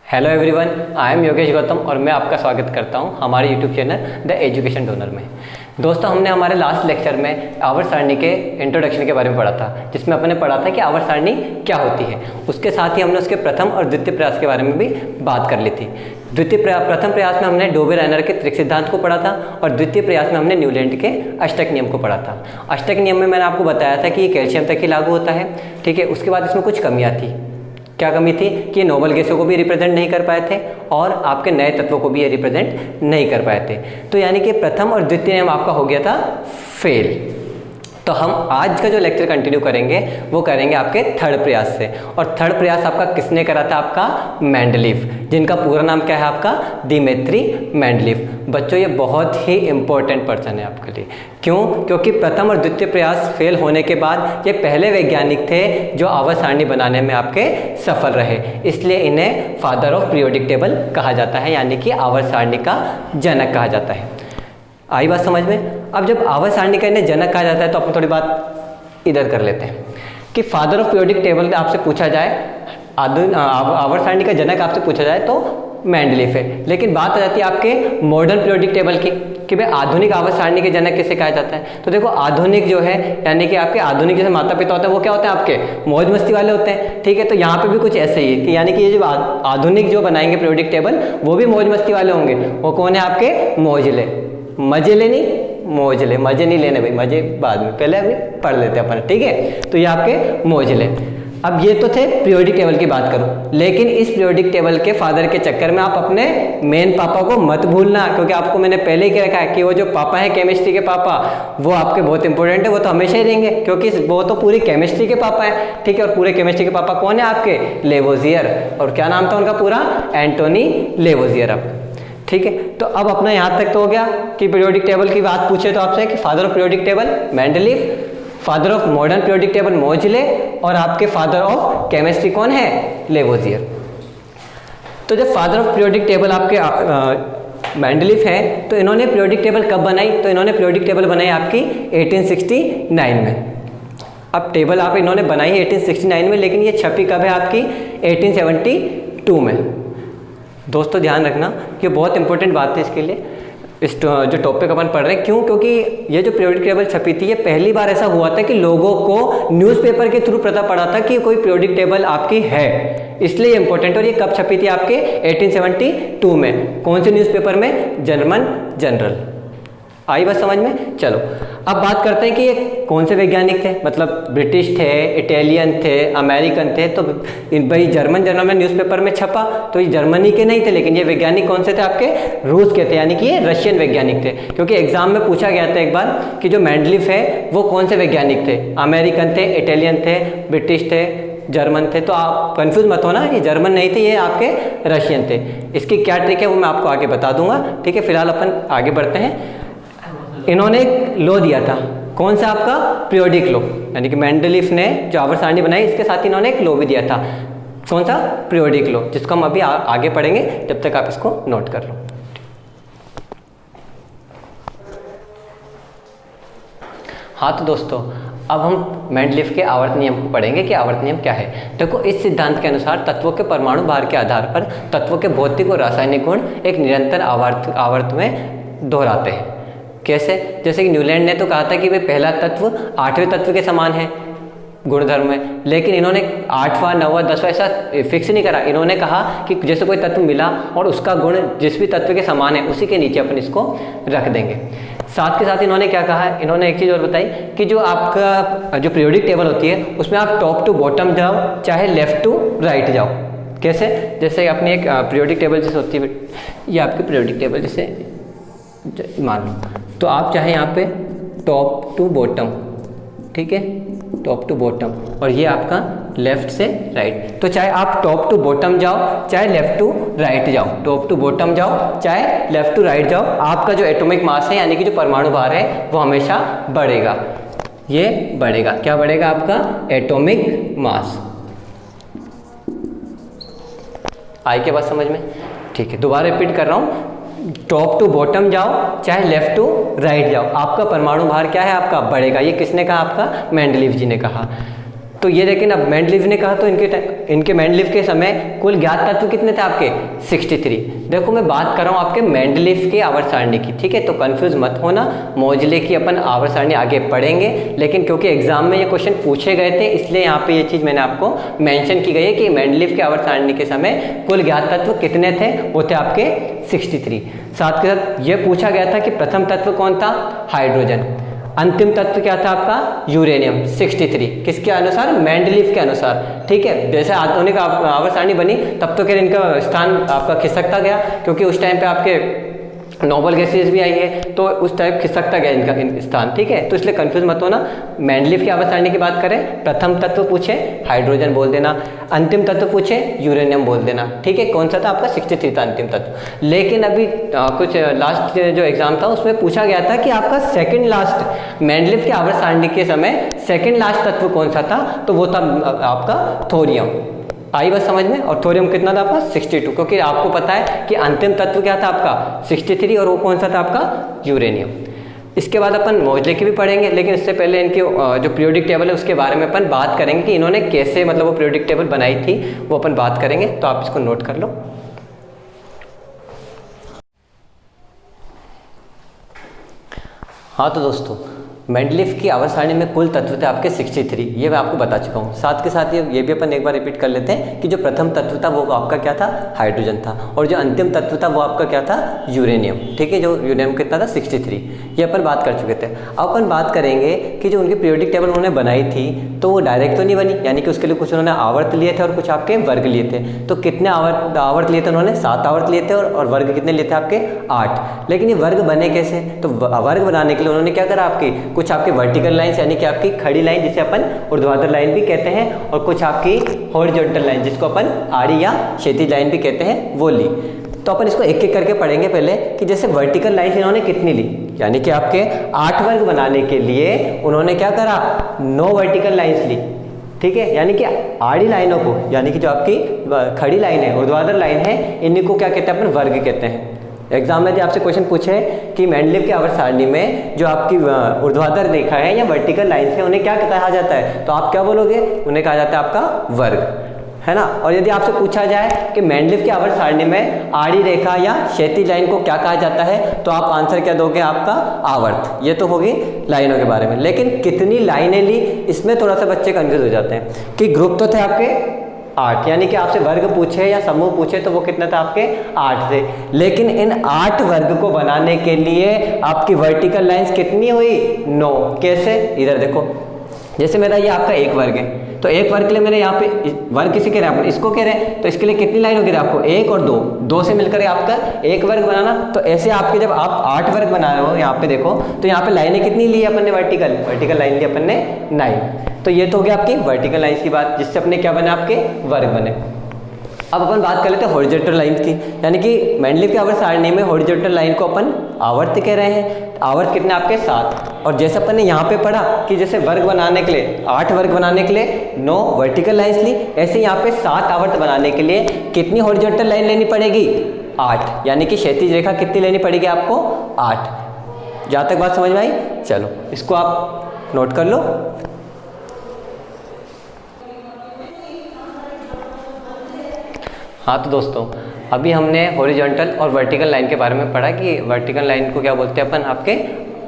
Hello everyone, I am Yogesh Gautam और मैं आपका स्वागत करता हूं हमारे YouTube channel the education donor में। दोस्तों, हमने हमारे लास्ट लेक्चर में आवर्त सारणी के इंट्रोडक्शन के बारे में पढ़ा था, जिसमें अपने पढ़ा था कि आवर्त सारणी क्या होती है। उसके साथ ही हमने उसके प्रथम और द्वितीय प्रयास के बारे में भी बात कर ली थी। प्रथम प्रयास में हमने डोबे-रायनर के त्रिक सिद्धांत को पढ़ा था और द्वितीय प्रयास में हमने न्यूलैंड के अष्टक नियम को पढ़ा था। अष्टक नियम में मैंने आपको बताया था कि ये कैल्शियम तक ही लागू होता है, ठीक है। उसके बाद इसमें कुछ कमियाँ थी। क्या कमी थी कि नोबल गैसों को भी रिप्रेजेंट नहीं कर पाए थे और आपके नए तत्वों को भी ये रिप्रेजेंट नहीं कर पाए थे। तो यानी कि प्रथम और द्वितीय नियम आपका हो गया था फेल। तो हम आज का जो लेक्चर कंटिन्यू करेंगे वो करेंगे आपके थर्ड प्रयास से। और थर्ड प्रयास आपका किसने करा था? आपका मेंडलीव, जिनका पूरा नाम क्या है? आपका दिमित्री मेंडलीव। बच्चों, ये बहुत ही इंपॉर्टेंट पर्सन है आपके लिए। क्यों? क्योंकि प्रथम और द्वितीय प्रयास फेल होने के बाद ये पहले वैज्ञानिक थे जो आवर्त सारणी बनाने में आपके सफल रहे, इसलिए इन्हें फादर ऑफ पीरियोडिक टेबल कहा जाता है, यानी कि आवर्त सारणी का जनक कहा जाता है। आई बात समझ में? अब जब आवर्त सारणी का इन्हें जनक कहा जाता है तो अपन थोड़ी बात इधर कर लेते हैं कि फादर ऑफ पीरियोडिक टेबल आपसे पूछा जाए, आवर्त सारणी का जनक आपसे पूछा जाए तो मेंडलीव है। लेकिन बात आ जाती है आपके मॉडर्न पीरियोडिक टेबल की कि भाई आधुनिक आवर्त सारणी के जनक किसे कहा जाता है। तो देखो, आधुनिक जो है यानी कि आपके आधुनिक जैसे माता पिता होते हैं वो क्या होते हैं? आपके मौज मस्ती वाले होते हैं, ठीक है। तो यहाँ पे भी कुछ ऐसे ही है कि यानी कि ये जो आधुनिक जो बनाएंगे पीरियोडिक टेबल वो भी मौज मस्ती वाले होंगे। वो कौन है? आपके मौजले। मजे लेनी, मौजले। मजे नहीं लेने भाई, मजे बाद में, पहले अभी पढ़ लेते हैं अपन, ठीक है। तो ये आपके मौजले। अब ये तो थे पीरियोडिक टेबल की बात करो, लेकिन इस पीरियोडिक टेबल के फादर के चक्कर में आप अपने मेन पापा को मत भूलना, क्योंकि आपको मैंने पहले ही कह रखा है कि वो जो पापा है केमिस्ट्री के पापा, वो आपके बहुत इंपॉर्टेंट है। वो तो हमेशा ही रहेंगे क्योंकि वो तो पूरी केमिस्ट्री के पापा है, ठीक है। और पूरे केमिस्ट्री के पापा कौन है? आपके लेवोजियर। और क्या नाम था उनका पूरा? एंटोनी लेवोजियर। अब ठीक है, तो अब अपना यहाँ तक तो हो गया कि पीरियोडिक टेबल की बात पूछे तो आपसे कि father of periodic table Mendeleev, father of modern periodic table मोजले, और आपके फादर ऑफ केमिस्ट्री कौन है? लेवोजियर। तो जब फादर ऑफ पीरियोडिक टेबल आपके मेंडलीव है, तो इन्होंने पीरियोडिक टेबल कब बनाई? तो इन्होंने पीरियोडिक टेबल बनाई आपकी 1869 में। अब टेबल आप इन्होंने बनाई 1869 में, लेकिन ये छपी कब है? आपकी 1872 में। दोस्तों ध्यान रखना कि बहुत इंपॉर्टेंट बात है इसके लिए, इस जो टॉपिक अपन पढ़ रहे हैं। क्यों? क्योंकि ये जो पीरियोडिक टेबल छपी थी, ये पहली बार ऐसा हुआ था कि लोगों को न्यूज़पेपर के थ्रू पता पड़ा था कि कोई पीरियोडिक टेबल आपकी है, इसलिए इंपॉर्टेंट। और ये कब छपी थी? आपके 1872 में। कौन से न्यूज़पेपर में? German general. आई बात समझ में? चलो अब बात करते हैं कि ये कौन से वैज्ञानिक थे। मतलब ब्रिटिश थे, इटालियन थे, अमेरिकन थे। तो भाई जर्मन जनरल में न्यूज़पेपर में छपा तो ये जर्मनी के नहीं थे, लेकिन ये वैज्ञानिक कौन से थे? आपके रूस के थे, यानी कि ये रशियन वैज्ञानिक थे। क्योंकि एग्जाम में पूछा गया था एक बार कि जो मेंडलीव है वो कौन से वैज्ञानिक थे? अमेरिकन थे, इटालियन थे, ब्रिटिश थे, जर्मन थे। तो आप कंफ्यूज मत होना, ये जर्मन नहीं थे, ये आपके रशियन थे। इसकी क्या ट्रिक है वो मैं आपको आगे बता दूंगा, ठीक है। फिलहाल अपन आगे बढ़ते हैं। इन्होंने एक लॉ दिया था, कौन सा? आपका पीरियोडिक लॉ, यानी कि मेंडलीव ने जो आवर्त सारणी बनाई इसके साथ ही इन्होंने एक लॉ भी दिया था। कौन सा? पीरियोडिक लॉ, जिसको हम अभी आगे पढ़ेंगे, जब तक आप इसको नोट कर लो। हाँ, तो दोस्तों अब हम मेंडलीव के आवर्त नियम को पढ़ेंगे कि आवर्त नियम क्या है। देखो, इस सिद्धांत के अनुसार तत्वों के परमाणु भार के आधार पर तत्वों के भौतिक और रासायनिक गुण एक निरंतर आवर्त में दोहराते हैं। कैसे? जैसे कि न्यूलैंड ने तो कहा था कि भाई पहला तत्व 8वें तत्व के समान है गुणधर्म में, लेकिन इन्होंने 8वां 9वां 10वां ऐसा फिक्स नहीं करा। इन्होंने कहा कि जैसे कोई तत्व मिला और उसका गुण जिस भी तत्व के समान है उसी के नीचे अपन इसको रख देंगे। साथ के साथ इन्होंने क्या कहा? इन्होंने एक चीज़ और बताई कि जो आपका जो पीरियोडिक टेबल होती है उसमें आप टॉप टू बॉटम जाओ, चाहे लेफ्ट टू राइट जाओ। कैसे? जैसे अपनी एक पीरियोडिक टेबल जैसे होती है, ये आपकी पीरियोडिक टेबल जैसे मान लो, तो आप चाहे यहाँ पे टॉप टू बॉटम, ठीक है, टॉप टू बॉटम, और ये आपका लेफ्ट से राइट। तो चाहे आप टॉप टू बॉटम जाओ, चाहे लेफ्ट टू राइट जाओ, टॉप टू बॉटम जाओ, चाहे लेफ्ट टू राइट जाओ, आपका जो एटॉमिक मास है यानी कि जो परमाणु भार है वो हमेशा बढ़ेगा। ये बढ़ेगा, क्या बढ़ेगा? आपका एटॉमिक मास। आई के बात समझ में? ठीक है, दोबारा रिपीट कर रहा हूँ। टॉप टू बॉटम जाओ, चाहे लेफ्ट टू राइट जाओ, आपका परमाणु भार क्या है? आपका बढ़ेगा। ये किसने कहा? आपका मेंडलीव जी ने कहा। तो ये लेकिन अब मेंडलीव ने कहा तो इनके मेंडलीव के समय कुल ज्ञात तत्व कितने थे आपके 63। देखो मैं बात कर रहा हूँ आपके मेंडलीव के आवर्त सारणी की, ठीक है, तो कंफ्यूज मत होना। मोजले की अपन आवर्त सारणी आगे पढ़ेंगे, लेकिन क्योंकि एग्जाम में ये क्वेश्चन पूछे गए थे इसलिए यहाँ पे ये चीज़ मैंने आपको मेंशन की गई है कि मेंडलीव के आवर्त सारणी के समय कुल ज्ञात तत्व कितने थे, वो थे आपके 63। साथ के साथ ये पूछा गया था कि प्रथम तत्व कौन था, हाइड्रोजन। अंतिम तत्व क्या था आपका, यूरेनियम 63। किसके अनुसार, मेंडलीव के अनुसार, ठीक है। जैसे आधुनिक आवर्त सारणी बनी तब तो क्या इनका स्थान आपका खिसकता गया, क्योंकि उस टाइम पे आपके नोबल गैसेज भी आई है, तो उस टाइप खिसकता गया इनका स्थान, ठीक है। तो इसलिए कंफ्यूज मत होना। मेंडलीव की आवर्त सारणी की बात करें, प्रथम तत्व पूछे हाइड्रोजन बोल देना, अंतिम तत्व पूछे यूरेनियम बोल देना, ठीक है। कौन सा था आपका 63 था अंतिम तत्व। लेकिन अभी कुछ लास्ट जो एग्जाम था उसमें पूछा गया था कि आपका सेकंड लास्ट मेंडलीव की आवर्त सारणी के समय सेकंड लास्ट तत्व कौन सा था, तो वो था आपका थोरियम। आई बस समझ में। और थोरियम कितना था आपका 62, क्योंकि आपको पता है कि अंतिम तत्व क्या था आपका 63 और वो कौन सा था आपका यूरेनियम। इसके बाद अपन मोजले की भी पढ़ेंगे, लेकिन इससे पहले इनकी जो पीरियोडिक टेबल है उसके बारे में अपन बात करेंगे कि इन्होंने कैसे मतलब वो पीरियोडिक टेबल बनाई थी, वो अपन बात करेंगे। तो आप इसको नोट कर लो। हाँ तो दोस्तों, मेंडलीव की आवर्त सारणी में कुल तत्व थे आपके 63, ये मैं आपको बता चुका हूँ। साथ के साथ ये भी अपन एक बार रिपीट कर लेते हैं कि जो प्रथम तत्व था वो आपका क्या था, हाइड्रोजन था, और जो अंतिम तत्व था वो आपका क्या था, यूरेनियम, ठीक है। जो यूरेनियम कितना था 63, ये अपन बात कर चुके थे। अब अपन बात करेंगे कि जो उनकी पीरियोडिक टेबल उन्होंने बनाई थी तो वो डायरेक्ट तो नहीं बनी, यानी कि उसके लिए कुछ उन्होंने आवर्त लिए थे और कुछ आपके वर्ग लिए थे। तो कितने आवर्त लिए थे उन्होंने, 7 आवर्त लिए थे, और वर्ग कितने लिए थे आपके 8। लेकिन ये वर्ग बने कैसे, तो वर्ग बनाने के लिए उन्होंने क्या करा, आपकी कुछ आपके वर्टिकल लाइंस यानी कि आपकी खड़ी लाइन जिसे अपन ऊर्ध्वाधर लाइन भी कहते हैं, और कुछ आपकी हॉरिजॉन्टल लाइन जिसको अपन आड़ी या क्षैतिज लाइन भी कहते हैं, वो ली। तो अपन इसको एक एक करके पढ़ेंगे पहले कि जैसे वर्टिकल लाइन इन्होंने कितनी ली, यानी कि आपके 8 वर्ग बनाने के लिए उन्होंने क्या करा, 9 वर्टिकल लाइंस ली, ठीक है। यानी कि आड़ी लाइनों को, यानी कि जो आपकी खड़ी लाइन है, ऊर्ध्वाधर लाइन है, इन्हीं को क्या कहते हैं, अपन वर्ग कहते हैं। एग्जाम में यदि आपसे क्वेश्चन पूछे कि मेंडलीव की आवर्त सारणी में जो आपकी ऊर्ध्वाधर रेखा है या वर्टिकल लाइन है उन्हें क्या कहा जाता है, तो आप क्या बोलोगे, उन्हें कहा जाता है आपका वर्ग, है ना। और यदि आपसे पूछा जाए कि मेंडलीव की आवर्त सारणी में आड़ी रेखा या क्षैतिज लाइन को क्या कहा जाता है, तो आप आंसर क्या दोगे, आपका आवर्त। ये तो होगी लाइनों के बारे में। लेकिन कितनी लाइनें ली, इसमें थोड़ा सा बच्चे कंफ्यूज हो जाते हैं कि ग्रुप तो थे आपके 8, यानी कि आपसे वर्ग पूछे या समूह पूछे तो वो कितना था आपके 8 थे। लेकिन इन 8 वर्ग को बनाने के लिए आपकी वर्टिकल लाइंस कितनी हुई, 9। कैसे, इधर देखो, जैसे मेरा ये आपका एक वर्ग है, तो एक वर्ग के लिए मैंने यहाँ पे वर्ग किसी कह रहे हैं, इसको कह रहे हैं, तो इसके लिए कितनी लाइन होगी आपको, 1 और 2 से मिलकर आपका एक वर्ग बनाना। तो ऐसे आपके जब आप 8 वर्ग बना रहे हो, यहाँ पे देखो, तो यहाँ पे लाइनें कितनी ली अपन ने, वर्टिकल लाइन ली अपन ने 9। तो ये तो हो गया आपकी वर्टिकल लाइन्स की बात, जिससे अपने क्या बने, आपके वर्ग बने। अब अपन बात कर लेते हैं हॉरिजॉन्टल लाइन की, यानी कि मेंडलीव की आवर्त सारणी में हॉरिजॉन्टल लाइन को अपन आवर्त कह रहे हैं। आवर्त कितने आपके 7, और जैसे अपन ने यहाँ पे पढ़ा कि जैसे वर्ग बनाने के लिए 8 वर्ग बनाने के लिए 9 वर्टिकल लाइन्स ली, ऐसे यहाँ पे 7 आवर्त बनाने के लिए कितनी हॉरिजॉन्टल लाइन लेनी पड़ेगी, 8, यानी कि क्षैतिज रेखा कितनी लेनी पड़ेगी आपको, 8। जहाँ तक बात समझ में आई, चलो इसको आप नोट कर लो। हाँ तो दोस्तों, अभी हमने हॉरिजॉन्टल और वर्टिकल लाइन के बारे में पढ़ा कि वर्टिकल लाइन को क्या बोलते हैं अपन, आपके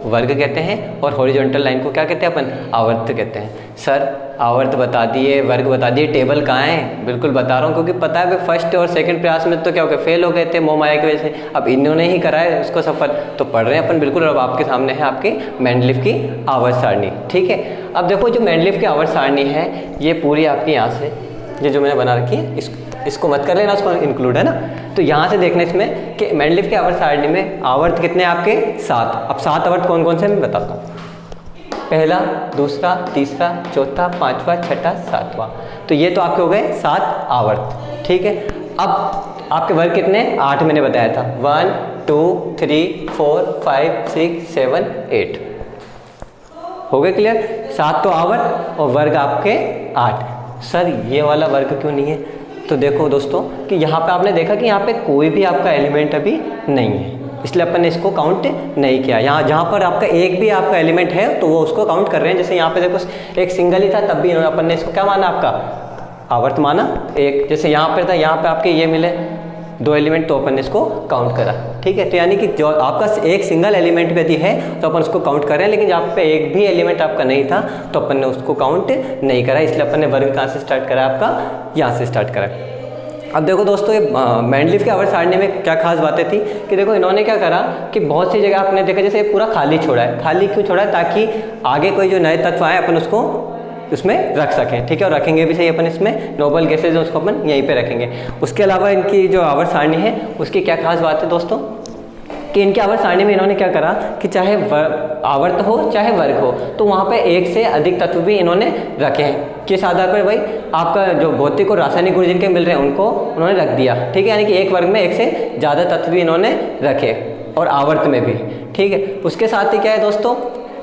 वर्ग कहते हैं, और हॉरिजॉन्टल लाइन को क्या कहते हैं अपन, आवर्त कहते हैं। सर आवर्त बता दिए, वर्ग बता दिए, टेबल कहाँ है, बिल्कुल बता रहा हूँ, क्योंकि पता है फर्स्ट और सेकंड प्रयास में तो क्या हो गया, फेल हो गए थे मोह माया की वजह से। अब इन्होंने ही करा है उसको सफल, तो पढ़ रहे हैं अपन बिल्कुल। अब आपके सामने है आपकी मेंडलीव की आवर्त सारणी, ठीक है। अब देखो जो मेंडलीव की आवर्त सारणी है, ये पूरी आपकी यहाँ से, ये जो मैंने बना रखी है, इसको मत कर लेना, उसको इंक्लूड है ना। तो यहाँ से देखने इसमें कि मेंडलीव के आवर्त सारणी में आवर्त कितने आपके 7। अब 7 आवर्त कौन कौन से मैं बताता हूँ, पहला, दूसरा, तीसरा, चौथा, 5वां, 6ठा, 7वां। तो ये तो आपके हो गए 7 आवर्त, ठीक है। अब आपके वर्ग कितने, 8 मैंने बताया था, 1 2 3 4 5 6 7 8 हो गए, क्लियर। 7 तो आवर्त और वर्ग आपके 8। सर ये वाला वर्ग क्यों नहीं है, तो देखो दोस्तों कि यहाँ पे आपने देखा कि यहाँ पे कोई भी आपका एलिमेंट अभी नहीं है, इसलिए अपन ने इसको काउंट नहीं किया। यहाँ जहाँ पर आपका एक भी आपका एलिमेंट है तो वो उसको काउंट कर रहे हैं। जैसे यहाँ पे देखो एक सिंगल ही था, तब भी अपन ने इसको क्या माना, आपका आवर्त माना एक। जैसे यहाँ पर था, यहाँ पे आपके ये मिले 2 एलिमेंट, तो अपन ने इसको काउंट करा। ठीक है, तो यानी कि जो आपका एक सिंगल एलिमेंट यदि है तो अपन उसको काउंट कर रहे हैं, लेकिन जहाँ पे एक भी एलिमेंट आपका नहीं था तो अपन ने उसको काउंट नहीं करा। इसलिए अपन ने वर्ग कहाँ से स्टार्ट करा, आपका यहाँ से स्टार्ट करा। अब देखो दोस्तों, ये मेंडलीफ के आवर्त सारणी में क्या खास बातें थी कि देखो इन्होंने क्या करा कि बहुत सी जगह आपने देखा जैसे पूरा खाली छोड़ा है। खाली क्यों छोड़ा है, ताकि आगे कोई जो नए तत्व आए अपन उसको उसमें रख सकें। ठीक है, और रखेंगे भी सही अपन इसमें नोबल गैसेज हैं उसको अपन यहीं पे रखेंगे। उसके अलावा इनकी जो आवर्त सारणी है उसकी क्या खास बात है दोस्तों कि इनके आवर्त सारणी में इन्होंने क्या करा कि चाहे आवर्त हो चाहे वर्ग हो तो वहाँ पे एक से अधिक तत्व भी इन्होंने रखे हैं। किस आधार पर, भाई आपका जो भौतिक और रासायनिक गुण जिनके मिल रहे हैं उनको उन्होंने रख दिया। ठीक है, यानी कि एक वर्ग में एक से ज़्यादा तत्व भी इन्होंने रखे और आवर्त में भी। ठीक है, उसके साथ ही क्या है दोस्तों,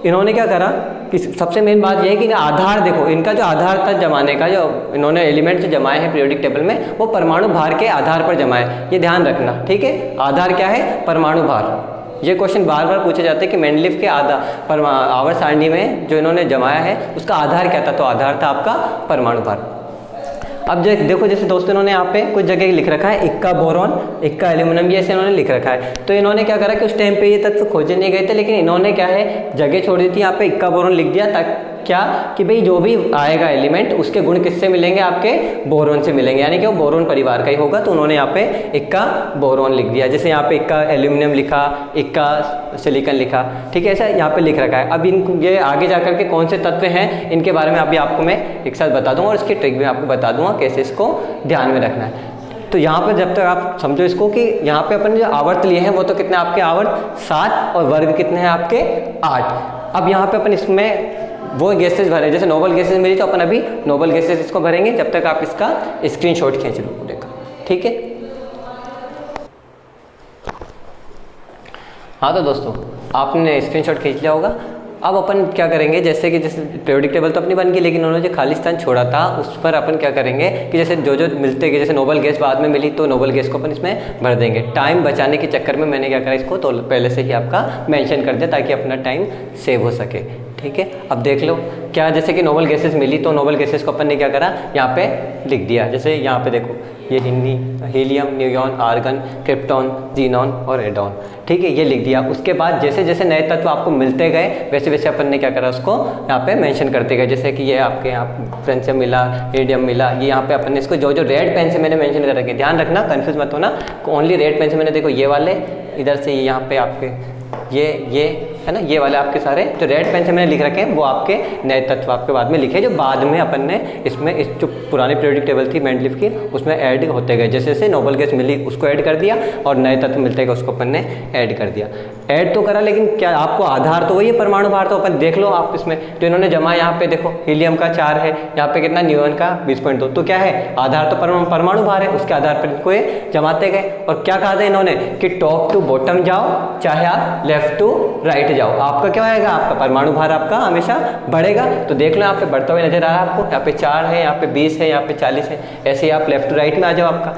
इन्होंने क्या करा कि सबसे मेन बात यह है कि आधार देखो, इनका जो आधार था जमाने का, जो इन्होंने एलिमेंट जो जमाए हैं पीरियोडिक टेबल में, वो परमाणु भार के आधार पर जमाए। ये ध्यान रखना। ठीक है, आधार क्या है, परमाणु भार। ये क्वेश्चन बार बार पूछे जाते हैं कि मेंडलीफ के आवर्त सारणी में जो इन्होंने जमाया है उसका आधार क्या था, तो आधार था आपका परमाणु भार। अब देखो जैसे दोस्तों इन्होंने यहाँ पे कुछ जगह लिख रखा है इक्का बोरॉन, इक्का एल्यूमिनियम, ये ऐसे इन्होंने लिख रखा है। तो इन्होंने क्या करा कि उस टाइम पे ये तत्व खोजे नहीं गए थे, लेकिन इन्होंने क्या है जगह छोड़ दी थी, यहाँ पे इक्का बोरॉन लिख दिया ताकि क्या कि भाई जो भी आएगा एलिमेंट उसके गुण किससे मिलेंगे, आपके बोरोन से मिलेंगे, यानी कि वो बोरोन परिवार का ही होगा। तो उन्होंने यहाँ पे इक्का बोरोन लिख दिया। जैसे यहाँ पे इक्का एल्यूमिनियम लिखा, इक्का सिलिकॉन लिखा। ठीक है, ऐसा यहाँ पे लिख रखा है। अब इन ये आगे जा करके कौन से तत्व हैं इनके बारे में अभी आपको मैं एक साथ बता दूंगा और इसकी ट्रिक भी आपको बता दूंगा कैसे इसको ध्यान में रखना है। तो यहाँ पर जब तक आप समझो इसको कि यहाँ पे अपन जो आवर्त लिए हैं वो तो कितने आपके आवर्त 7 और वर्ग कितने हैं आपके 8। अब यहाँ पे अपन इसमें वो गैसेज भरे, जैसे नोबल गैसेज मिली तो अपन अभी नोबल गैसेज इसको भरेंगे। जब तक आप इसका स्क्रीनशॉट खींच लो, देखो। ठीक है, हाँ तो दोस्तों आपने स्क्रीनशॉट खींच लिया होगा। अब अपन क्या करेंगे, जैसे पीरियोडिक टेबल तो अपनी बन गई, लेकिन उन्होंने जो खाली स्थान छोड़ा था उस पर अपन क्या करेंगे कि जैसे जो जो मिलते गए, जैसे नोबल गैस बाद में मिली तो नोबल गैस को अपन इसमें भर देंगे। टाइम बचाने के चक्कर में मैंने क्या करा, इसको तो पहले से ही आपका मेंशन कर दिया ताकि अपना टाइम सेव हो सके। ठीक है, अब देख लो क्या, जैसे कि नोबल गैसेस मिली तो नोबल गैसेस को अपन ने क्या करा यहाँ पे लिख दिया। जैसे यहाँ पे देखो ये helium, neon, argon, krypton, xenon और रेडॉन। ठीक है, ये लिख दिया। उसके बाद जैसे जैसे नए तत्व आपको मिलते गए वैसे वैसे अपन ने क्या करा उसको यहाँ पे मेंशन करते गए। जैसे कि ये आपके यहाँ फ्रेंशियम मिला, रेडियम मिला, ये यहाँ पे अपन ने इसको जो जो रेड पेन से मैंने मेंशन कर रखे, ध्यान रखना कंफ्यूज मत होना। ओनली रेड पेन से मैंने देखो ये वाले इधर से यहाँ पे आपके ये है ना, ये वाले आपके सारे जो रेड पेन से मैंने लिख रखे हैं वो आपके नए तत्व आपके बाद में लिखे, जो बाद में अपन ने इसमें इस जो पुरानी पीरियोडिक टेबल थी मेंडलीफ की उसमें ऐड होते गए। जैसे जैसे नोबल गैस मिली उसको ऐड कर दिया और नए तत्व मिलते गए उसको अपन ने ऐड कर दिया। ऐड तो करा, लेकिन क्या आपको आधार तो वही है, परमाणु भार तो अपन देख लो आप इसमें जो इन्होंने जमा, यहाँ पे देखो हीलियम का 4 है, यहाँ पे कितना नियोन का 20.2, तो क्या है आधार तो परमाणु भार है, उसके आधार पर इनको ये जमाते गए। और क्या कहा था इन्होंने कि टॉप टू बॉटम जाओ चाहे आप लेफ्ट टू राइट जाओ, आपका क्या आएगा, आपका परमाणु भार आपका हमेशा बढ़ेगा। तो देख लो यहाँ पे बढ़ता हुआ नजर आ रहा है आपको, यहाँ पे 4 है, यहाँ पे 20 है, यहाँ पे 40 है। ऐसे ही आप लेफ्ट टू राइट में आ जाओ, आपका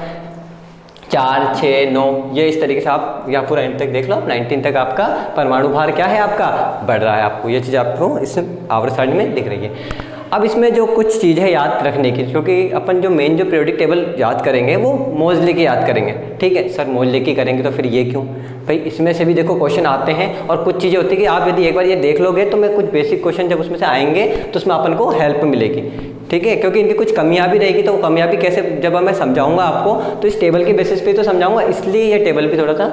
4, 6, 9, ये इस तरीके से आप यहाँ पूरा एंड तक देख लो, 19 तक आपका परमाणु भार क्या है आपका बढ़ रहा है। आपको ये चीज़ आपको इस आवर्त सारणी में दिख रही है। अब इसमें जो कुछ चीज़ है याद रखने की, क्योंकि अपन जो मेन जो पीरियोडिक टेबल याद करेंगे वो मोजले की याद करेंगे। ठीक है सर, मोजले की करेंगे तो फिर ये क्यों, भाई इसमें से भी देखो क्वेश्चन आते हैं और कुछ चीज़ें होती है कि आप यदि एक बार ये देख लोगे तो मैं कुछ बेसिक क्वेश्चन जब उसमें से आएंगे तो उसमें अपन को हेल्प मिलेगी। ठीक है, क्योंकि इनकी कुछ कमियां भी रहेगी, तो वो कमियां भी कैसे जब मैं समझाऊंगा आपको तो इस टेबल के बेसिस पे तो समझाऊंगा, इसलिए ये टेबल भी थोड़ा सा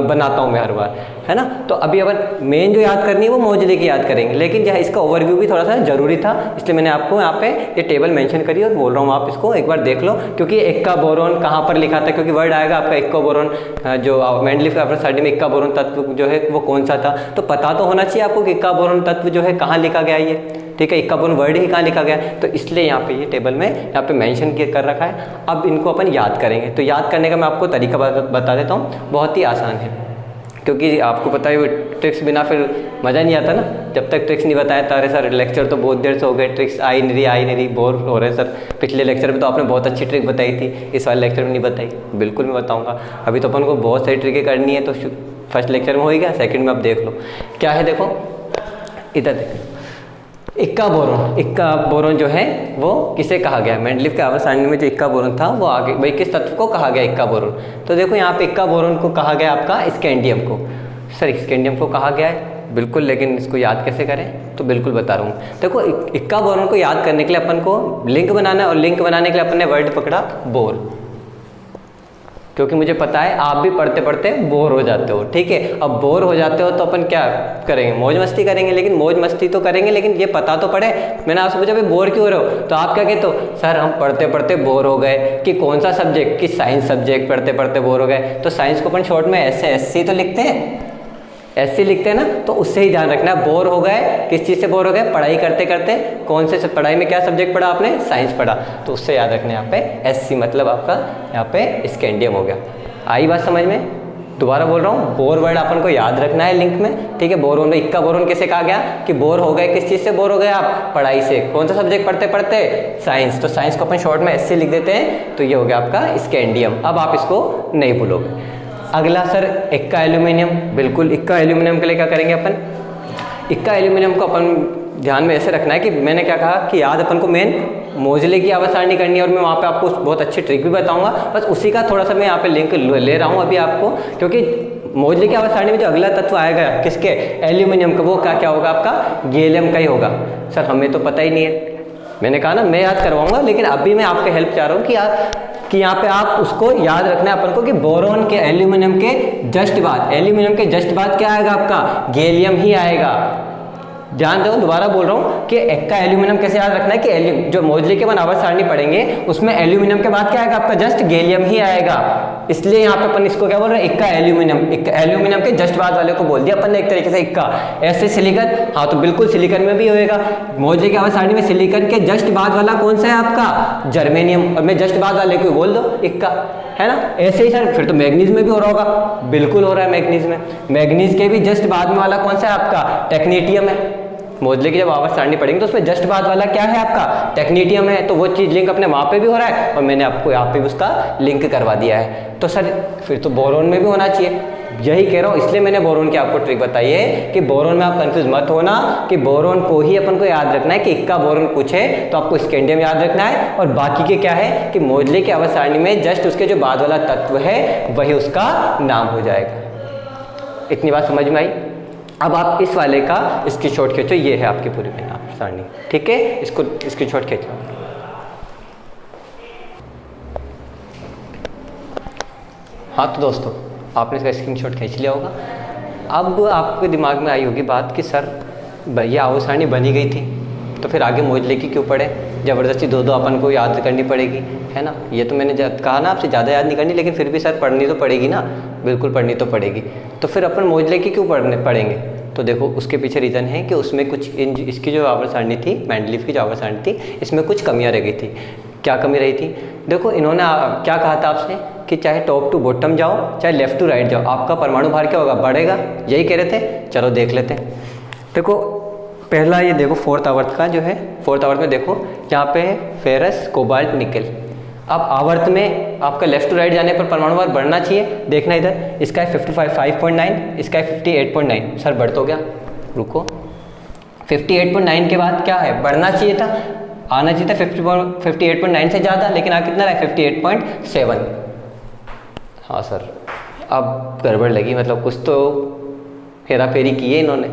बनाता हूँ मैं हर बार, है ना। तो अभी अपन मेन जो याद करनी है वो मोजले की याद करेंगे, लेकिन जहाँ इसका ओवरव्यू भी थोड़ा सा जरूरी था, इसलिए मैंने आपको यहाँ पे ये टेबल मेंशन करी और बोल रहा हूँ आप इसको एक बार देख लो। क्योंकि इक्का बोरोन कहाँ पर लिखा था, क्योंकि वर्ड आएगा आपका इक्का बोरोन, जो मेंडलीफ के आवर्त सारणी में इक्का बोरोन तत्व जो है वो कौन सा था, तो पता तो होना चाहिए आपको कि इक्का बोरोन तत्व जो है कहाँ लिखा गया ये। ठीक है, इक्का बोरोन वर्ड ही कहाँ लिखा गया है, तो इसलिए यहाँ पे ये टेबल में यहाँ पे मेंशन कर रखा है। अब इनको अपन याद करेंगे, तो याद करने का मैं आपको तरीका बता देता हूँ, बहुत ही आसान है। क्योंकि आपको पता है वो ट्रिक्स बिना फिर मज़ा नहीं आता ना, जब तक ट्रिक्स नहीं बताया था। अरे सर लेक्चर तो बहुत देर से हो गए, ट्रिक्स आई नहीं रही, बोर हो रहे सर। पिछले लेक्चर में तो आपने बहुत अच्छी ट्रिक बताई थी, इस वाले लेक्चर में नहीं बताई। बिल्कुल मैं बताऊँगा, अभी तो अपन को बहुत सारी ट्रिकें करनी है, तो फर्स्ट लेक्चर में हो ही गया, सेकंड में अब देख लो क्या है। देखो इधर देखो, इक्का बोरोन। इक्का बोरोन जो है वो किसे कहा गया? मेंडलीफ के आवर्त सारणी में जो इक्का बोरोन था वो आगे भाई किस तत्व को कहा गया इक्का बोरोन? तो देखो यहाँ पे इक्का बोरोन को कहा गया आपका स्कैंडियम को। सर स्कैंडियम को कहा गया है बिल्कुल, लेकिन इसको याद कैसे करें? तो बिल्कुल बता रहा हूँ। देखो इक्का बोरोन को याद करने के लिए अपन को लिंक बनाना है, और लिंक बनाने के लिए अपन ने वर्ड पकड़ा बोर, क्योंकि मुझे पता है आप भी पढ़ते पढ़ते बोर हो जाते हो। ठीक है, अब बोर हो जाते हो तो अपन क्या करेंगे? मौज मस्ती करेंगे। लेकिन मौज मस्ती तो करेंगे, लेकिन ये पता तो पड़े। मैंने आपसे पूछा भाई बोर क्यों हो रहे हो, तो आप क्या कहते हो? सर हम पढ़ते पढ़ते बोर हो गए। कि कौन सा सब्जेक्ट? कि साइंस सब्जेक्ट पढ़ते पढ़ते बोर हो गए। तो साइंस को अपन शॉर्ट में एससी तो लिखते हैं, एससी लिखते हैं ना, तो उससे ही ध्यान रखना है। बोर हो गए, किस चीज़ से बोर हो गए? पढ़ाई करते करते। कौन से पढ़ाई में क्या सब्जेक्ट पढ़ा आपने? साइंस पढ़ा, तो उससे याद रखना है यहाँ पे एससी, मतलब आपका यहाँ पे स्कैंडियम हो गया। आई बात समझ में? दोबारा बोल रहा हूँ, बोर वर्ड अपन को याद रखना है लिंक में। ठीक है, बोरोन में इक्का बोरोन कैसे कहा गया? कि बोर हो गए, किस चीज़ से बोर हो गए आप? पढ़ाई से। कौन सा सब्जेक्ट पढ़ते पढ़ते? साइंस, तो साइंस को अपन शॉर्ट में एससी लिख देते हैं, तो ये हो गया आपका स्कैंडियम। अब आप इसको नहीं भूलोगे। अगला सर इक्का एल्यूमिनियम। बिल्कुल, इक्का एल्यूमिनियम के लिए क्या करेंगे अपन? इक्का एल्यूमिनियम को अपन ध्यान में ऐसे रखना है कि मैंने क्या कहा कि याद अपन को मेन मोजले की आवर्त सारणी करनी है, और मैं वहाँ पे आपको बहुत अच्छी ट्रिक भी बताऊंगा। बस उसी का थोड़ा सा मैं यहाँ पे लिंक ले रहा हूँ अभी आपको, क्योंकि मोजले की आवर्त सारणी में जो अगला तत्व आएगा किसके? एल्यूमिनियम का, वो क्या होगा आपका? गैलियम का ही होगा। सर हमें तो पता ही नहीं है। मैंने कहा ना मैं याद करवाऊंगा, लेकिन अभी मैं आपके हेल्प चाह रहा हूँ कि यहाँ पे आप उसको याद रखना है अपन को कि बोरोन के एल्यूमिनियम के जस्ट बाद, एल्यूमिनियम के जस्ट बाद क्या आएगा आपका? गैलियम ही आएगा। ध्यान दो, दोबारा बोल रहा हूँ कि इक्का एल्यूमिनियम कैसे याद रखना है कि जो मोजले के अपन आवर्त सारणी पढ़ेंगे उसमें एल्यूमिनियम के बाद क्या आएगा आपका? जस्ट गैलियम ही आएगा। इसलिए यहाँ पे अपन इसको क्या बोल रहे हैं? इक्का एल्यूमिनियम। एल्यूमिनियम के जस्ट बाद वाले को बोल दिया अपन ने एक तरीके से इक्का। ऐसे सिलिकन, हाँ तो बिल्कुल सिलिकन में भी होएगा। मोजले की आवर्त सारणी में सिलिकन के जस्ट बाद वाला कौन सा है आपका? जर्मेनियम। और मैं जस्ट बाद वाले को बोल दो इक्का, है ना? ऐसे ही सर फिर तो मैग्नीज में भी हो रहा होगा। बिल्कुल हो रहा है मैग्नीज में। मैग्नीज के भी जस्ट बाद में वाला कौन सा है आपका? टेक्नीटियम है। मोजले की जब आवर्त सारणी पढ़ेंगे तो उसमें जस्ट बाद वाला क्या है आपका? टेक्नीटियम है। तो वो चीज़ लिंक अपने वहाँ पे भी हो रहा है, और मैंने आपको यहाँ पे भी उसका लिंक करवा दिया है। तो सर फिर तो बोरोन में भी होना चाहिए। यही कह रहा हूँ, इसलिए मैंने बोरोन की आपको ट्रिक बताई है कि बोरोन में आप कंफ्यूज मत होना कि बोरोन को ही अपन को याद रखना है कि इक्का बोरोन पूछे तो आपको स्कैंडियम याद रखना है, और बाकी के क्या है कि मोजले की आवर्त सारणी में जस्ट उसके जो बाद वाला तत्व है वही उसका नाम हो जाएगा। इतनी बात समझ में आई? अब आप इस वाले का स्क्रीनशॉट खींचो, ये है आपकी पूरी आवर्त सारणी। ठीक है, इसको स्क्रीनशॉट खींचो। हाँ तो दोस्तों आपने इसका स्क्रीनशॉट खींच लिया होगा। अब आपके दिमाग में आई होगी बात कि सर भैया आवर्त सारणी बनी गई थी तो फिर आगे मोजले की क्यों पढ़े? ज़बरदस्ती दो अपन को याद करनी पड़ेगी, है ना? ये तो मैंने कहा ना आपसे ज़्यादा याद नहीं करनी, लेकिन फिर भी सर पढ़नी तो पड़ेगी ना। बिल्कुल पढ़नी तो पड़ेगी। तो फिर अपन मोजले की क्यों पढ़ेंगे? तो देखो उसके पीछे रीज़न है कि उसमें कुछ इसकी जो आवर्त सारणी थी, मेंडलीफ की जो आवर्त सारणी थी, इसमें कुछ कमियाँ रह गई थी। क्या कमी रही थी? देखो इन्होंने क्या कहा था आपसे कि चाहे टॉप टू बॉटम जाओ, चाहे लेफ्ट टू राइट जाओ, आपका परमाणु भार क्या होगा? बढ़ेगा। यही कह रहे थे। चलो देख लेते हैं। देखो पहला ये देखो फोर्थ आवर्त का जो है, फोर्थ आवर्त में देखो यहाँ पे है फेरस, कोबाल्ट, निकल। अब आवर्त में आपका लेफ्ट टू राइट जाने पर परमाणु भार बढ़ना चाहिए। देखना इधर, इसका है 55.9, इसका है 58.9। सर बढ़ तो गया, रुको। 58.9 के बाद क्या है? बढ़ना चाहिए था, आना चाहिए था 58.9 से ज़्यादा, लेकिन आ कितना रहा है? 58.7। हाँ सर अब गड़बड़ लगी, मतलब कुछ तो हेरा फेरी की है इन्होंने।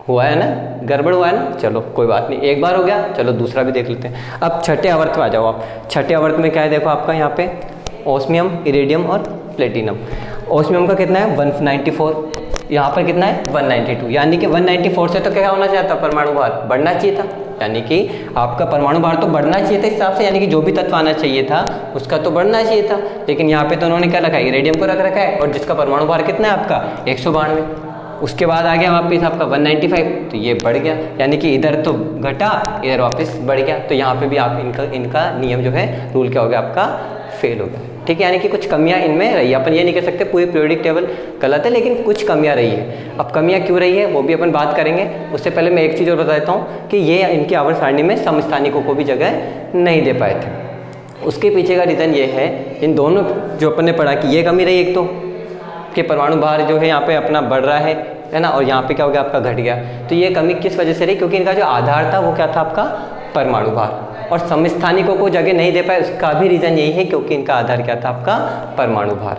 हुआ है ना, गड़बड़ हुआ है ना। चलो कोई बात नहीं, एक बार हो गया, चलो दूसरा भी देख लेते हैं। अब छठे आवर्त में आ जाओ आप। छठे आवर्त में क्या है? देखो आपका यहाँ पे ओस्मियम, इरेडियम और प्लेटिनम। ओस्मियम का कितना है? 194। यहाँ पर कितना है? 192। यानी कि 194 से तो क्या होना चाहता? परमाणु भार बढ़ना चाहिए था। यानी कि आपका परमाणु भार तो बढ़ना चाहिए था इस हिसाब से, यानी कि जो भी तत्व आना चाहिए था उसका तो बढ़ना चाहिए था। लेकिन यहाँ पे तो उन्होंने क्या रखा है? इरेडियम को रख रखा है, और जिसका परमाणु भार कितना है आपका? 192। उसके बाद आ गया वापस आपका 195, तो ये बढ़ गया। यानी कि इधर तो घटा, इधर वापस बढ़ गया। तो यहाँ पे भी आप इनका नियम जो है, रूल क्या हो गया आपका? फेल हो गया। ठीक है, यानी कि कुछ कमियां इनमें रही है। अपन ये नहीं कह सकते पूरी पीरियोडिक टेबल गलत है, लेकिन कुछ कमियां रही है। अब कमियां क्यों रही है वो भी अपन बात करेंगे। उससे पहले मैं एक चीज़ और बता देता हूँ कि ये इनकी आवर्त सारणी में समस्थानिकों को भी जगह नहीं दे पाए थे। उसके पीछे का रीज़न ये है, इन दोनों जो अपन ने पढ़ा कि ये कमी रही एक तो, कि परमाणु भार जो है यहाँ पे अपना बढ़ रहा है ना, और यहाँ पे क्या हो गया आपका घट गया। तो ये कमी किस वजह से रही, क्योंकि इनका जो आधार था वो क्या था आपका परमाणु भार, और समस्थानिकों को जगह नहीं दे पाए उसका भी रीज़न यही है क्योंकि इनका आधार क्या था आपका परमाणु भार।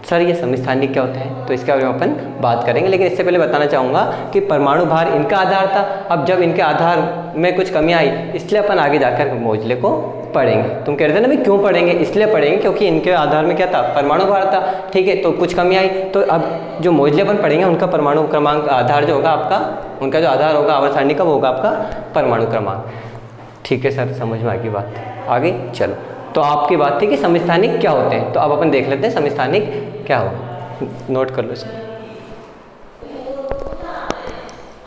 सर ये समस्थानिक क्या होता है, तो इसके बारे में अपन बात करेंगे, लेकिन इससे पहले बताना चाहूँगा कि परमाणु भार इनका आधार था। अब जब इनके आधार में कुछ कमी आई इसलिए अपन आगे जाकर मोजले को पढ़ेंगे। तुम कह रहे थे ना भाई क्यों पढ़ेंगे, इसलिए पढ़ेंगे क्योंकि इनके आधार में क्या था परमाणु भार था, ठीक है। तो कुछ कमी आई तो अब जो मोजले अपन पढ़ेंगे उनका परमाणु क्रमांक आधार जो होगा आपका, उनका जो आधार होगा आवर्त सारणी का वो होगा आपका परमाणु क्रमांक। ठीक है सर, समझ में आ गई बात, आ गई। चलो, तो आपकी बात थी कि समस्थानिक क्या होते हैं, तो अब अपन देख लेते हैं समस्थानिक क्या होगा, नोट कर लो सर।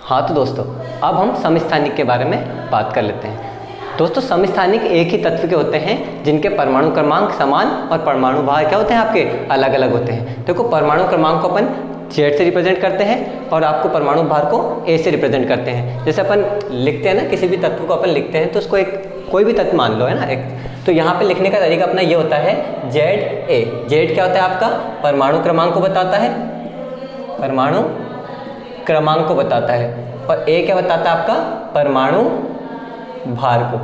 हाँ तो दोस्तों अब हम समस्थानिक के बारे में बात कर लेते हैं। दोस्तों समस्थानिक एक ही तत्व के होते हैं जिनके परमाणु क्रमांक समान और परमाणु भार क्या होते हैं आपके अलग अलग होते हैं। देखो परमाणु क्रमांक को अपन Z से रिप्रेजेंट करते हैं और आपको परमाणु भार को A से रिप्रेजेंट करते हैं। जैसे अपन लिखते हैं ना, किसी भी तत्व को अपन लिखते हैं तो उसको एक कोई भी तत्व मान लो है ना एक, तो यहाँ पे लिखने का तरीका अपना ये होता है ZA। Z क्या होता है आपका परमाणु क्रमांक को बताता है, परमाणु क्रमांक को बताता है, और A क्या बताता है आपका परमाणु भार को।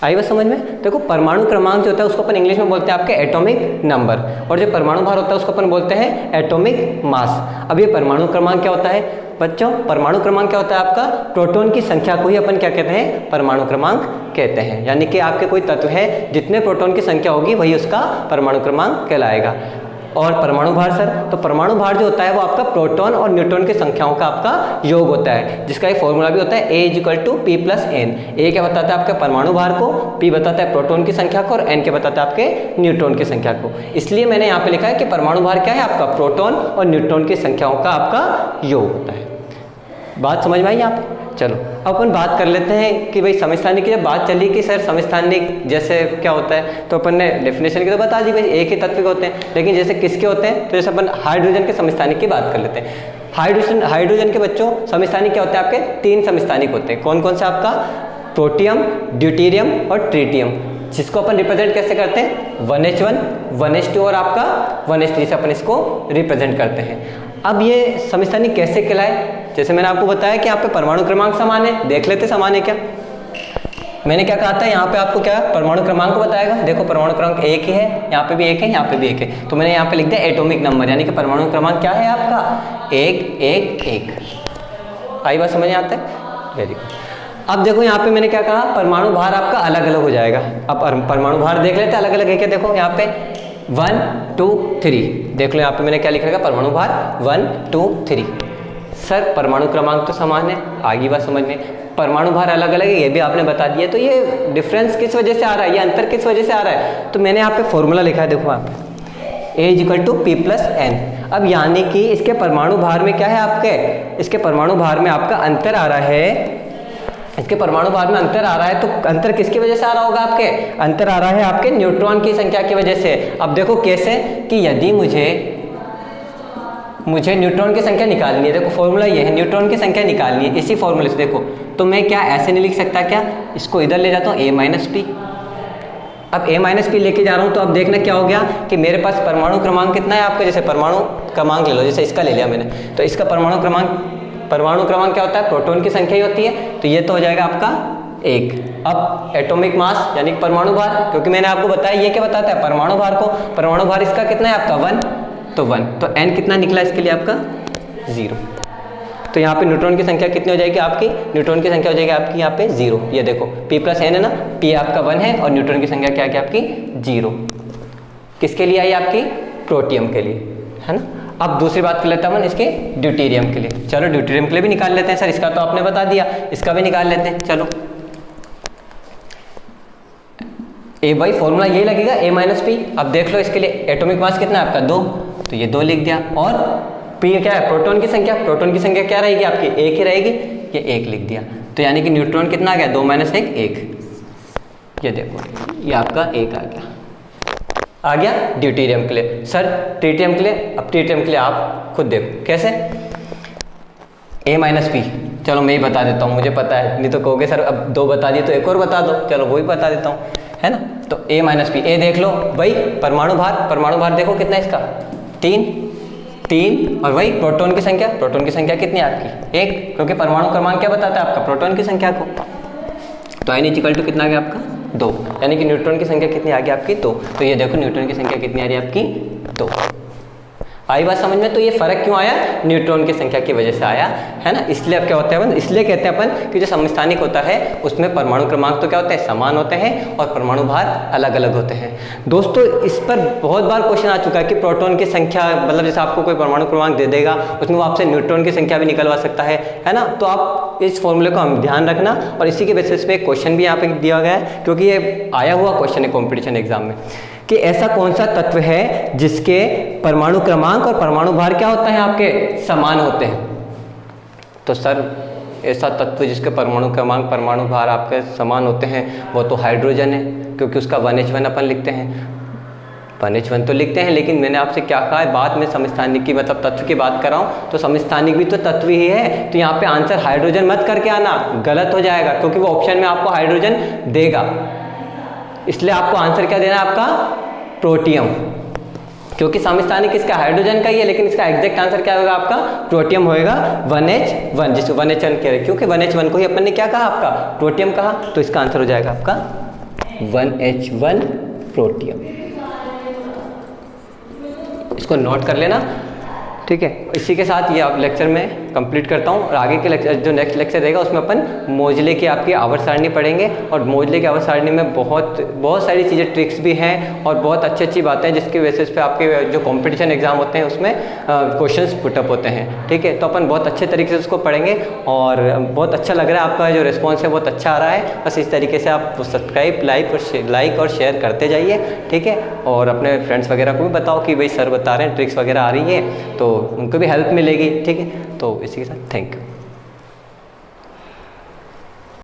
आई बात समझ में। देखो परमाणु क्रमांक जो होता है उसको अपन इंग्लिश में बोलते हैं आपके एटॉमिक नंबर, और जो परमाणु भार होता है उसको अपन बोलते हैं एटॉमिक मास। अब ये परमाणु क्रमांक क्या होता है बच्चों, परमाणु क्रमांक क्या होता है आपका प्रोटॉन की संख्या को ही अपन क्या कहते हैं परमाणु क्रमांक कहते हैं। यानी कि आपके कोई तत्व है जितने प्रोटॉन की संख्या होगी वही उसका परमाणु क्रमांक कहलाएगा। और परमाणु भार सर, तो परमाणु भार जो होता है वो आपका प्रोटॉन और न्यूट्रॉन की संख्याओं का आपका योग होता है, जिसका एक फॉर्मूला भी होता है A = P + N। A क्या बताता है आपके परमाणु भार को, P बताता है प्रोटॉन की संख्या को, और N क्या बताता है आपके न्यूट्रॉन की संख्या को। इसलिए मैंने यहाँ पे लिखा है कि परमाणु भार क्या है आपका प्रोटॉन और न्यूट्रॉन की संख्याओं का आपका योग होता है। बात समझ में आई यहाँ पे। चलो अब अपन बात कर लेते हैं कि भाई समस्थानिक की जब बात चली कि सर समस्थानिक जैसे क्या होता है, तो अपन ने डेफिनेशन की तो बता दी भाई एक ही तत्व के होते हैं, लेकिन जैसे किसके होते हैं, तो जैसे अपन हाइड्रोजन के समस्थानिक की बात कर लेते हैं। हाइड्रोजन के बच्चों समस्थानिक क्या होते हैं आपके तीन समस्थानिक होते हैं। कौन कौन से आपका प्रोटियम, ड्यूटेरियम और ट्रिटियम, जिसको अपन रिप्रेजेंट कैसे करते हैं 1H1, 1H2 और आपका 1H3 से अपन इसको रिप्रेजेंट करते हैं। अब ये समस्थानिक कैसे कहलाए, जैसे मैंने आपको बताया कि यहाँ पे परमाणु क्रमांक समान है, देख लेते समान है क्या। मैंने क्या कहा था यहाँ पे आपको क्या परमाणु क्रमांक को बताएगा, देखो परमाणु क्रमांक एक ही है, यहाँ पे भी एक है, यहाँ पे भी एक है, तो मैंने यहाँ पे लिख दिया एटॉमिक नंबर, यानी कि परमाणु क्रमांक क्या है आपका 1 1 1। आई बात समझ में आता है, वेरी गुड। अब देखो यहाँ पे मैंने क्या कहा परमाणु भार आपका अलग अलग हो जाएगा। अब परमाणु भार देख लेते हैं अलग अलग है क्या। देखो यहाँ पे 1 2 3, देख लो यहाँ पे मैंने क्या लिख रखा परमाणु भार 1 2 3। सर परमाणु क्रमांक तो समान है, आगे बात समझ में, परमाणु भार अलग अलग है ये भी आपने बता दिया, तो ये डिफरेंस किस वजह से आ रहा है, ये अंतर किस वजह से आ रहा है, तो मैंने यहाँ पे फॉर्मूला लिखा है, देखो यहाँ पे A = P + N। अब यानी कि इसके परमाणु भार में क्या है आपके, इसके परमाणु भार में आपका अंतर आ रहा है, इसके परमाणु भार में अंतर आ रहा है, तो अंतर किसकी वजह से आ रहा होगा आपके, अंतर आ रहा है आपके न्यूट्रॉन की संख्या की वजह से। अब देखो कैसे कि यदि मुझे न्यूट्रॉन की संख्या निकालनी है, देखो फॉर्मूला ये है न्यूट्रॉन की संख्या निकालनी है, इसी फॉर्मूले से देखो, तो मैं क्या ऐसे नहीं लिख सकता क्या, इसको इधर ले जाता हूँ A - P। अब A - P लेके जा रहा हूँ तो अब देखना क्या हो गया कि मेरे पास परमाणु क्रमांक कितना है आपका, जैसे परमाणु क्रमांक ले लो, जैसे इसका ले लिया मैंने, तो इसका परमाणु क्रमांक क्या होता है प्रोटॉन की संख्या ही होती है, तो ये तो हो जाएगा आपका 1। अब एटॉमिक मास यानी परमाणु भार, क्योंकि मैंने आपको बताया ये क्या बताता है परमाणु भार को, परमाणु भार इसका कितना है आपका 1, तो 1, तो n कितना निकला इसके लिए आपका 0। तो यहाँ पे न्यूट्रॉन की संख्या कितनी हो जाएगी आपकी, न्यूट्रॉन की संख्या हो जाएगी आपकी यहाँ पे 0। ये देखो P + N है ना, P आपका 1 है और न्यूट्रॉन की संख्या क्या है आपकी 0। किसके लिए आई आपकी प्रोटियम के लिए, है ना। अब दूसरी बात कर लेता हूँ इसके ड्यूटेरियम के लिए। चलो ड्यूटेरियम के लिए भी निकाल लेते हैं सर, इसका तो आपने बता दिया, इसका भी निकाल लेते हैं। चलो ए भाई फॉर्मूला यही लगेगा A - P। अब देख लो इसके लिए एटॉमिक मास कितना है आपका 2, तो ये 2 लिख दिया, और P क्या है प्रोटॉन की संख्या, प्रोटॉन की संख्या क्या रहेगी आपकी 1 ही रहेगी, ये 1 लिख दिया, तो यानी कि न्यूट्रॉन कितना आ गया 2 - 1 1। ये देखो ये आपका 1 आ गया ड्यूटेरियम के लिए। सर ट्रिटियम के लिए, अब ट्रिटियम के लिए आप खुद देखो कैसे, A - P, चलो मैं ही बता देता हूँ, मुझे पता है, नहीं तो कहोगे सर अब 2 बता दिए तो एक और बता दो, चलो वो ही बता देता हूँ, है ना। तो A - P, A देख लो भाई परमाणु भार देखो कितना है इसका 3 और वही प्रोटॉन की संख्या कितनी है आपकी 1, क्योंकि परमाणु क्रमांक क्या बताता है आपका प्रोटॉन की संख्या को। तो n इक्वल टू कितना आ गया आपका 2, यानी कि न्यूट्रॉन की संख्या कितनी आ गई आपकी 2। तो ये देखो न्यूट्रॉन की संख्या कितनी आ रही है आपकी 2। आई बात समझ में। तो ये फर्क क्यों आया, न्यूट्रॉन की संख्या की वजह से आया है ना। इसलिए अब क्या होता है अपन, इसलिए कहते हैं अपन कि जो समस्थानिक होता है उसमें परमाणु क्रमांक तो क्या होते हैं समान होते हैं और परमाणु भार अलग अलग होते हैं। दोस्तों इस पर बहुत बार क्वेश्चन आ चुका है कि प्रोटॉन की संख्या, मतलब जैसे आपको कोई परमाणु क्रमांक दे देगा उसमें वो आपसे न्यूट्रॉन की संख्या भी निकलवा सकता है ना। तो आप इस फॉर्मूले को हम ध्यान रखना, और इसी के बेसिस पे क्वेश्चन भी यहाँ पे दिया गया है, क्योंकि ये आया हुआ क्वेश्चन है कॉम्पिटिशन एग्जाम में, कि ऐसा कौन सा तत्व है जिसके परमाणु क्रमांक और परमाणु भार क्या होता है आपके समान होते हैं। तो सर ऐसा तत्व जिसके परमाणु क्रमांक परमाणु भार आपके समान होते हैं वो तो हाइड्रोजन है, क्योंकि उसका 1H1 अपन लिखते हैं। 1H1 तो लिखते हैं, लेकिन मैंने आपसे क्या कहा है, बाद में समस्थानिक की मतलब तत्व की बात कर रहा हूँ, तो समस्थानिक भी तो तत्व ही है। तो यहाँ पे आंसर हाइड्रोजन मत करके आना, गलत हो जाएगा, क्योंकि वो ऑप्शन में आपको हाइड्रोजन देगा। इसलिए आपको आंसर क्या देना है आपका प्रोटियम, क्योंकि समस्थानिक इसका हाइड्रोजन का ही है, लेकिन इसका एग्जैक्ट आंसर क्या होगा आपका प्रोटियम होएगा 1H1, जिसको 1H1 कह रहे हैं, क्योंकि 1H1 को ही अपन ने क्या कहा आपका प्रोटियम कहा। तो इसका आंसर हो जाएगा आपका 1H1 प्रोटियम। इसको नोट कर लेना, ठीक है। इसी के साथ ये आप लेक्चर में कंप्लीट करता हूँ, और आगे के लेक्चर जो नेक्स्ट लेक्चर रहेगा उसमें अपन मोजले की आपकी आवर्त सारणी पढ़ेंगे। और मोजले की आवर्त सारणी में बहुत सारी चीज़ें ट्रिक्स भी हैं और बहुत अच्छी अच्छी बातें हैं, जिसके बेसिस पे आपके जो कंपटीशन एग्जाम होते हैं उसमें क्वेश्चंस पुटअप होते हैं, ठीक है। तो अपन बहुत अच्छे तरीके से उसको पढ़ेंगे, और बहुत अच्छा लग रहा है, आपका जो रिस्पॉन्स है बहुत अच्छा आ रहा है। बस इस तरीके से आप सब्सक्राइब लाइक और शेयर करते जाइए, ठीक है। और अपने फ्रेंड्स वगैरह को भी बताओ कि भाई सर बता रहे हैं, ट्रिक्स वगैरह आ रही है, तो उनको भी हेल्प मिलेगी, ठीक है। तो इसी के साथ थैंक यू।